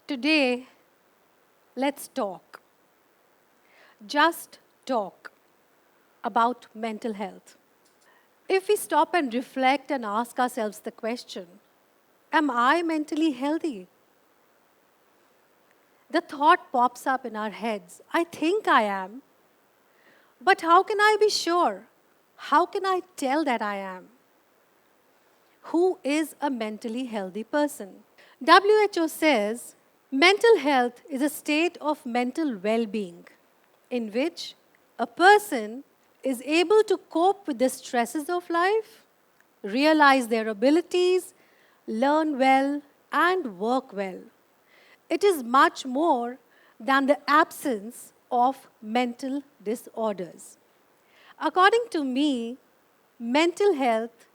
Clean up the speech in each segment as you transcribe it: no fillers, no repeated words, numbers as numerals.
Today, let's talk. Just talk about mental health. If we stop and reflect and ask ourselves the question, am I mentally healthy? The thought pops up in our heads, I think I am, but how can I be sure? How can I tell that I am? Who is a mentally healthy person? WHO says mental health is a state of mental well-being in which a person is able to cope with the stresses of life, realize their abilities, learn well, and work well. It is much more than the absence of mental disorders. According to me, mental health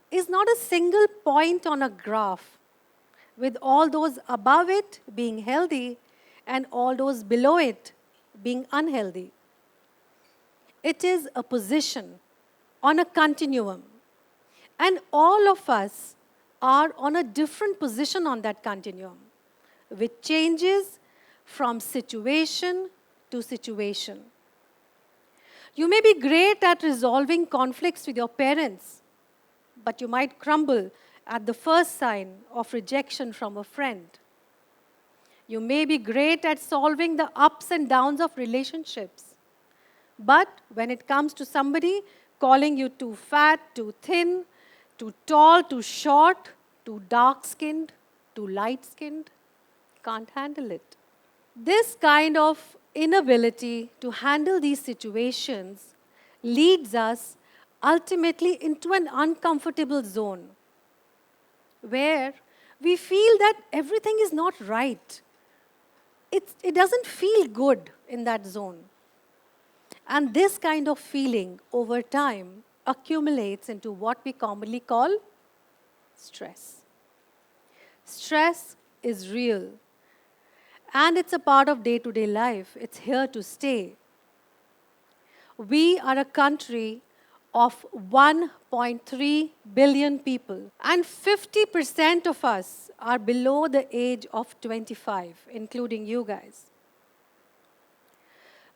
is not a single point on a graph, with all those above it being healthy and all those below it being unhealthy. It is a position on a continuum, and all of us are on a different position on that continuum, which changes from situation to situation. You may be great at resolving conflicts with your parents, but you might crumble at the first sign of rejection from a friend. You may be great at solving the ups and downs of relationships, but when it comes to somebody calling you too fat, too thin, too tall, too short, too dark-skinned, too light-skinned, can't handle it. This kind of inability to handle these situations leads us ultimately into an uncomfortable zone where we feel that everything is not right. It doesn't feel good in that zone. And this kind of feeling over time accumulates into what we commonly call stress. Stress is real. And it's a part of day-to-day life. It's here to stay. We are a country of 1.3 billion people, and 50% of us are below the age of 25, including you guys.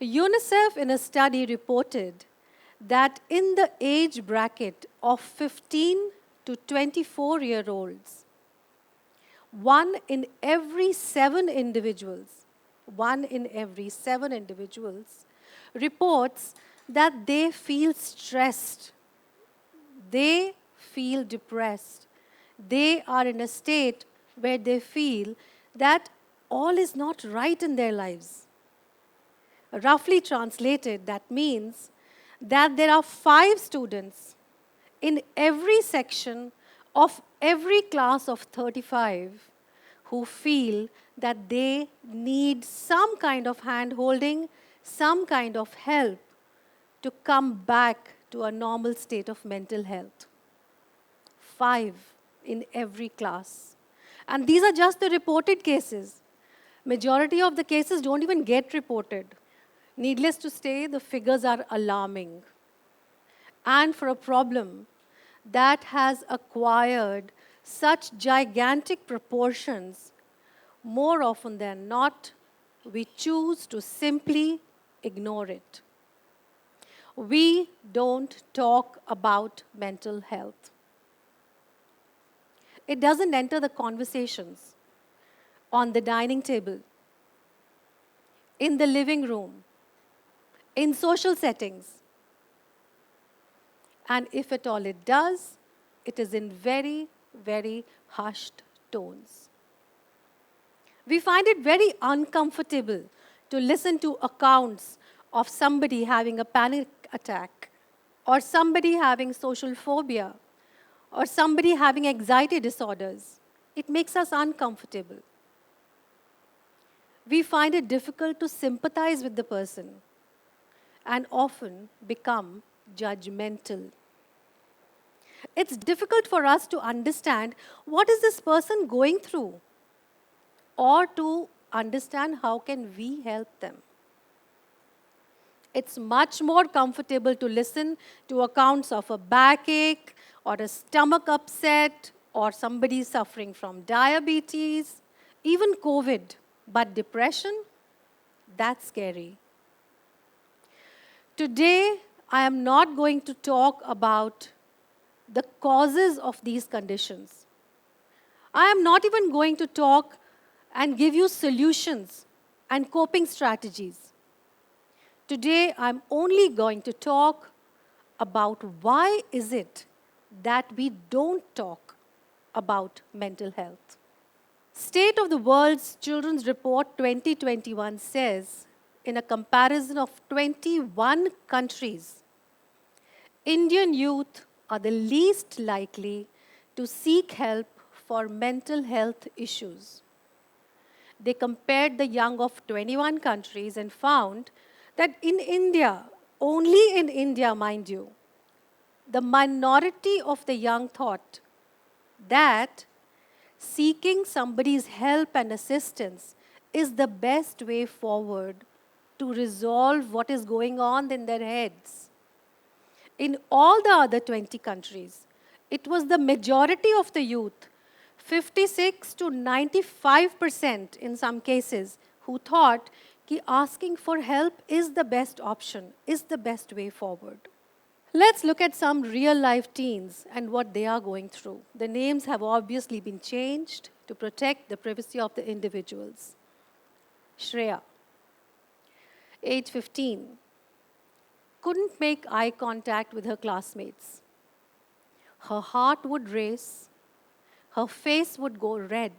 UNICEF in a study reported that in the age bracket of 15 to 24-year-olds, 1 in every 7 individuals reports that they feel stressed, they feel depressed, they are in a state where they feel that all is not right in their lives. Roughly translated, that means that there are 5 students in every section of every class of 35 who feel that they need some kind of hand-holding, some kind of help to come back to a normal state of mental health. 5 in every class. And these are just the reported cases. Majority of the cases don't even get reported. Needless to say, the figures are alarming. And for a problem that has acquired such gigantic proportions, more often than not, we choose to simply ignore it. We don't talk about mental health. It doesn't enter the conversations on the dining table, in the living room, in social settings. And if at all it does, it is in very, very hushed tones. We find it very uncomfortable to listen to accounts of somebody having a panic attack, or somebody having social phobia, or somebody having anxiety disorders. It makes us uncomfortable. We find it difficult to sympathize with the person and often become judgmental. It's difficult for us to understand what is this person going through, or to understand how can we help them. It's much more comfortable to listen to accounts of a backache or a stomach upset or somebody suffering from diabetes, even COVID. But depression, that's scary. Today, I am not going to talk about the causes of these conditions. I am not even going to talk and give you solutions and coping strategies. Today, I'm only going to talk about why is it that we don't talk about mental health. State of the World's Children's Report 2021 says, in a comparison of 21 countries, Indian youth are the least likely to seek help for mental health issues. They compared the young of 21 countries and found that in India, only in India, mind you, the minority of the young thought that seeking somebody's help and assistance is the best way forward to resolve what is going on in their heads. In all the other 20 countries, it was the majority of the youth, 56 to 95% in some cases, who thought that asking for help is the best option, is the best way forward. Let's look at some real-life teens and what they are going through. The names have obviously been changed to protect the privacy of the individuals. Shreya, age 15, couldn't make eye contact with her classmates. Her heart would race, her face would go red,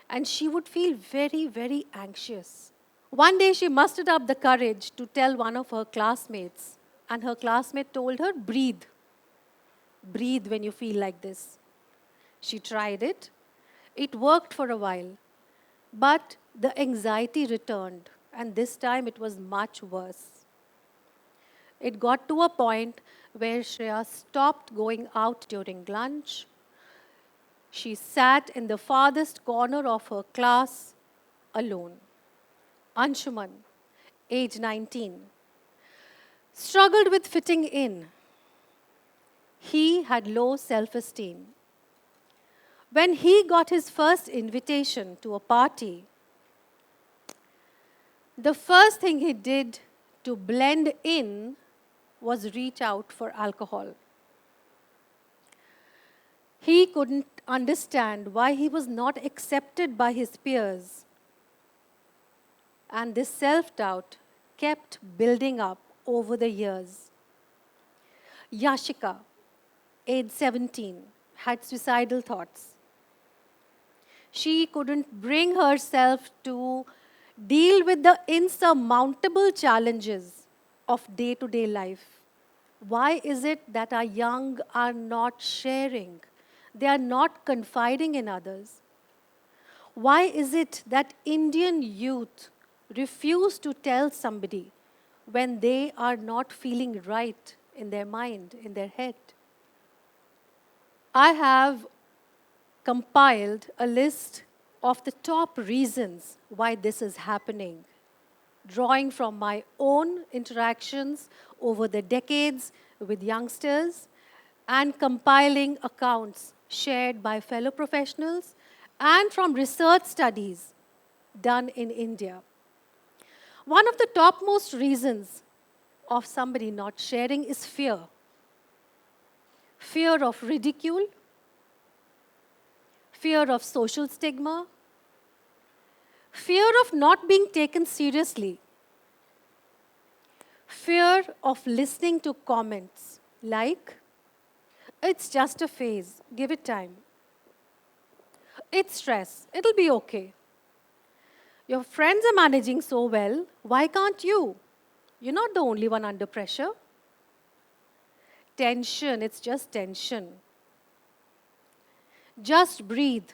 and she would feel very, very anxious. One day she mustered up the courage to tell one of her classmates, and her classmate told her, breathe. Breathe when you feel like this. She tried it. It worked for a while. But the anxiety returned, and this time it was much worse. It got to a point where Shreya stopped going out during lunch. She sat in the farthest corner of her class alone. Anshuman, age 19, struggled with fitting in. He had low self-esteem. When he got his first invitation to a party, the first thing he did to blend in was reach out for alcohol. He couldn't understand why he was not accepted by his peers. And this self-doubt kept building up over the years. Yashika, age 17, had suicidal thoughts. She couldn't bring herself to deal with the insurmountable challenges of day-to-day life. Why is it that our young are not sharing? They are not confiding in others. Why is it that Indian youth refuse to tell somebody when they are not feeling right in their mind, in their head? I have compiled a list of the top reasons why this is happening, drawing from my own interactions over the decades with youngsters and compiling accounts shared by fellow professionals and from research studies done in India. One of the topmost reasons of somebody not sharing is fear. Fear of ridicule, fear of social stigma, fear of not being taken seriously, fear of listening to comments like, it's just a phase, give it time. It's stress, it'll be okay. Your friends are managing so well, why can't you? You're not the only one under pressure. Tension, it's just tension. Just breathe.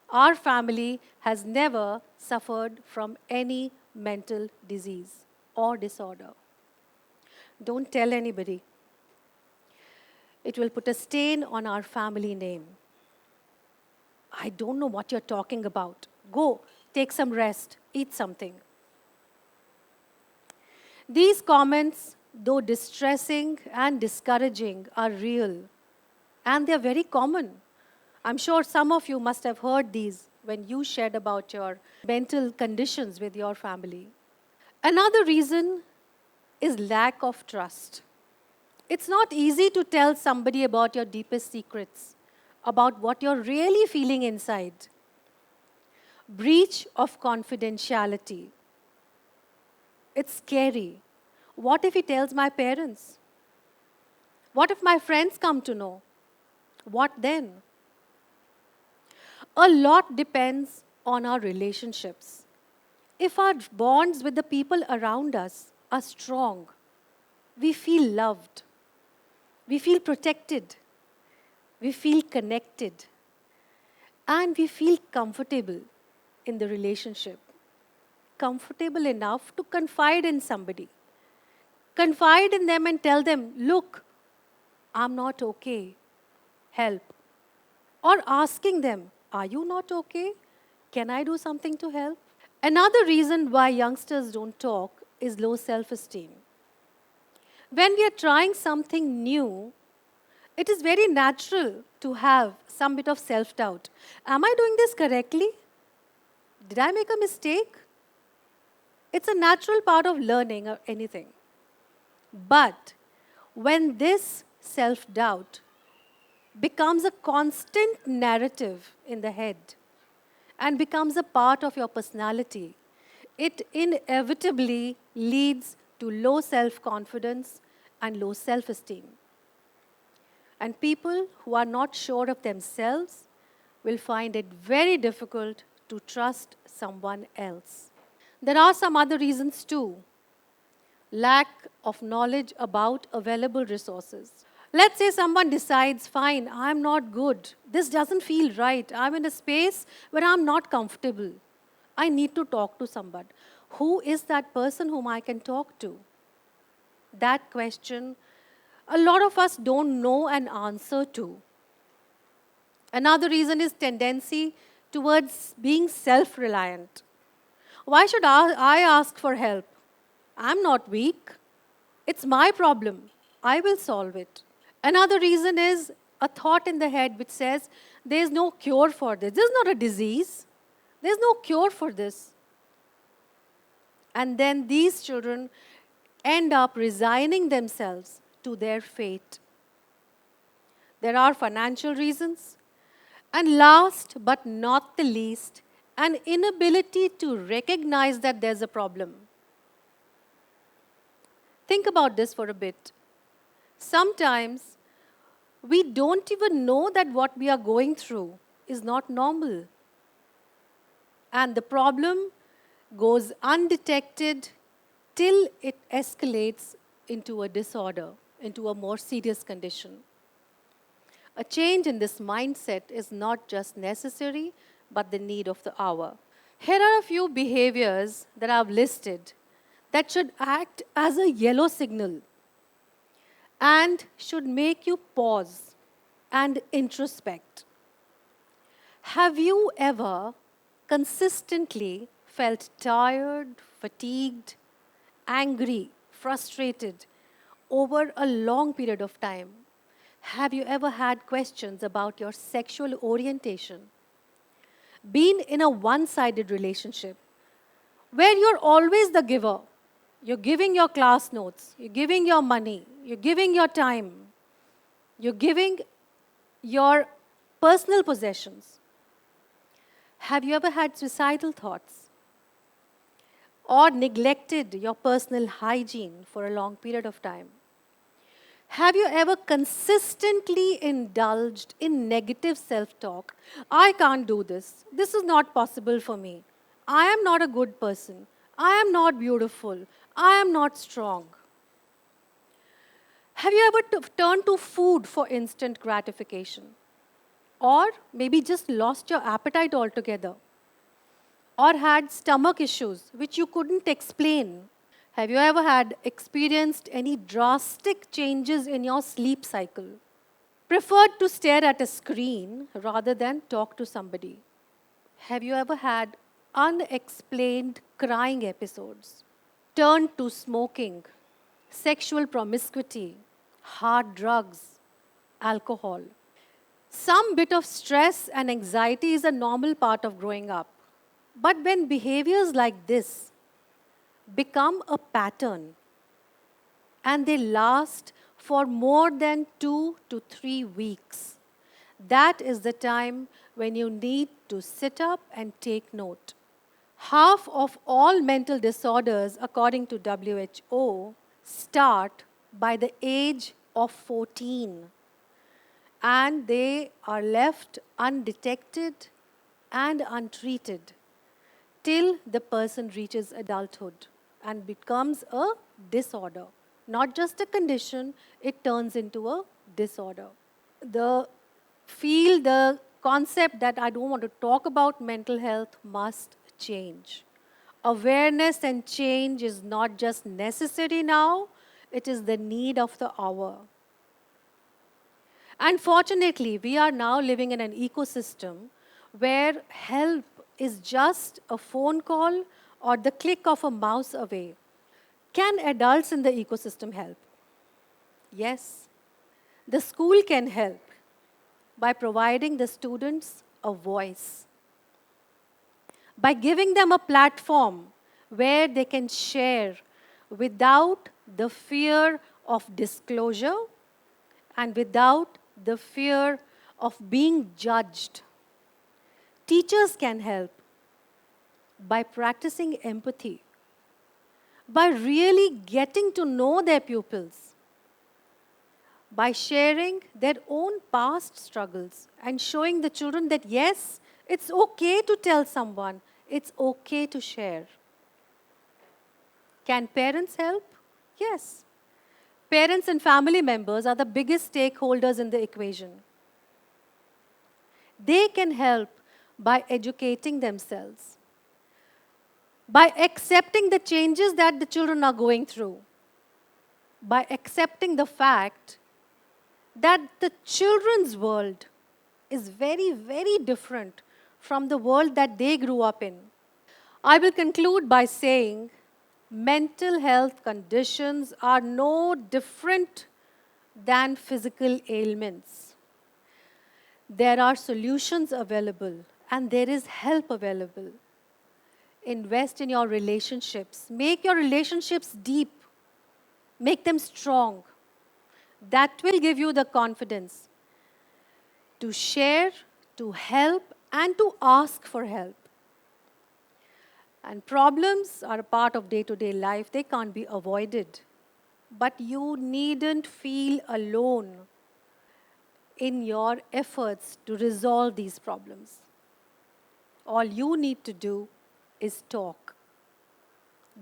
Our family has never suffered from any mental disease or disorder. Don't tell anybody. It will put a stain on our family name. I don't know what you're talking about. Go, take some rest, eat something. These comments, though distressing and discouraging, are real. And they're very common. I'm sure some of you must have heard these when you shared about your mental conditions with your family. Another reason is lack of trust. It's not easy to tell somebody about your deepest secrets, about what you're really feeling inside. Breach of confidentiality. It's scary. What if he tells my parents? What if my friends come to know? What then? A lot depends on our relationships. If our bonds with the people around us are strong, we feel loved, we feel protected, we feel connected, and we feel comfortable in the relationship. Comfortable enough to confide in somebody. Confide in them and tell them, look, I'm not okay. Help. Or asking them, are you not okay? Can I do something to help? Another reason why youngsters don't talk is low self-esteem. When we are trying something new, it is very natural to have some bit of self-doubt. Am I doing this correctly? Did I make a mistake? It's a natural part of learning or anything. But when this self-doubt becomes a constant narrative in the head and becomes a part of your personality, it inevitably leads to low self-confidence and low self-esteem. And people who are not sure of themselves will find it very difficult to trust someone else. There are some other reasons too. Lack of knowledge about available resources. Let's say someone decides, fine, I'm not good. This doesn't feel right. I'm in a space where I'm not comfortable. I need to talk to someone. Who is that person whom I can talk to? That question, a lot of us don't know an answer to. Another reason is tendency towards being self-reliant. Why should I ask for help? I'm not weak. It's my problem. I will solve it. Another reason is a thought in the head which says, there's no cure for this. This is not a disease. There's no cure for this. And then these children end up resigning themselves to their fate. There are financial reasons. And last but not the least, an inability to recognize that there's a problem. Think about this for a bit. Sometimes we don't even know that what we are going through is not normal. And the problem goes undetected till it escalates into a disorder, into a more serious condition. A change in this mindset is not just necessary, but the need of the hour. Here are a few behaviors that I've listed that should act as a yellow signal and should make you pause and introspect. Have you ever consistently felt tired, fatigued, angry, frustrated over a long period of time? Have you ever had questions about your sexual orientation? Been in a one-sided relationship where you're always the giver? You're giving your class notes, you're giving your money, you're giving your time, you're giving your personal possessions. Have you ever had suicidal thoughts? Or neglected your personal hygiene for a long period of time? Have you ever consistently indulged in negative self-talk? I can't do this. This is not possible for me. I am not a good person. I am not beautiful. I am not strong. Have you ever turned to food for instant gratification? Or maybe just lost your appetite altogether? Or had stomach issues which you couldn't explain? Have you ever experienced any drastic changes in your sleep cycle? Preferred to stare at a screen rather than talk to somebody? Have you ever had unexplained crying episodes? Turned to smoking, sexual promiscuity, hard drugs, alcohol? Some bit of stress and anxiety is a normal part of growing up. But when behaviors like this become a pattern and they last for more than 2 to 3 weeks, that is the time when you need to sit up and take note. Half of all mental disorders, according to WHO, start by the age of 14, and they are left undetected and untreated till the person reaches adulthood and becomes a disorder. Not just a condition, it turns into a disorder. The concept that I don't want to talk about mental health must change. Awareness and change is not just necessary now, it is the need of the hour. Unfortunately, we are now living in an ecosystem where help is just a phone call or the click of a mouse away. Can adults in the ecosystem help? Yes. The school can help by providing the students a voice, by giving them a platform where they can share without the fear of disclosure and without the fear of being judged. Teachers can help by practicing empathy, by really getting to know their pupils, by sharing their own past struggles and showing the children that yes, it's okay to tell someone, it's okay to share. Can parents help? Yes. Parents and family members are the biggest stakeholders in the equation. They can help by educating themselves, by accepting the changes that the children are going through, by accepting the fact that the children's world is very, very different from the world that they grew up in. I will conclude by saying mental health conditions are no different than physical ailments. There are solutions available and there is help available. Invest in your relationships. Make your relationships deep. Make them strong. That will give you the confidence to share, to help, and to ask for help. And problems are a part of day-to-day life. They can't be avoided. But you needn't feel alone in your efforts to resolve these problems. All you need to do is talk.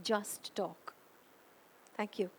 Just talk. Thank you.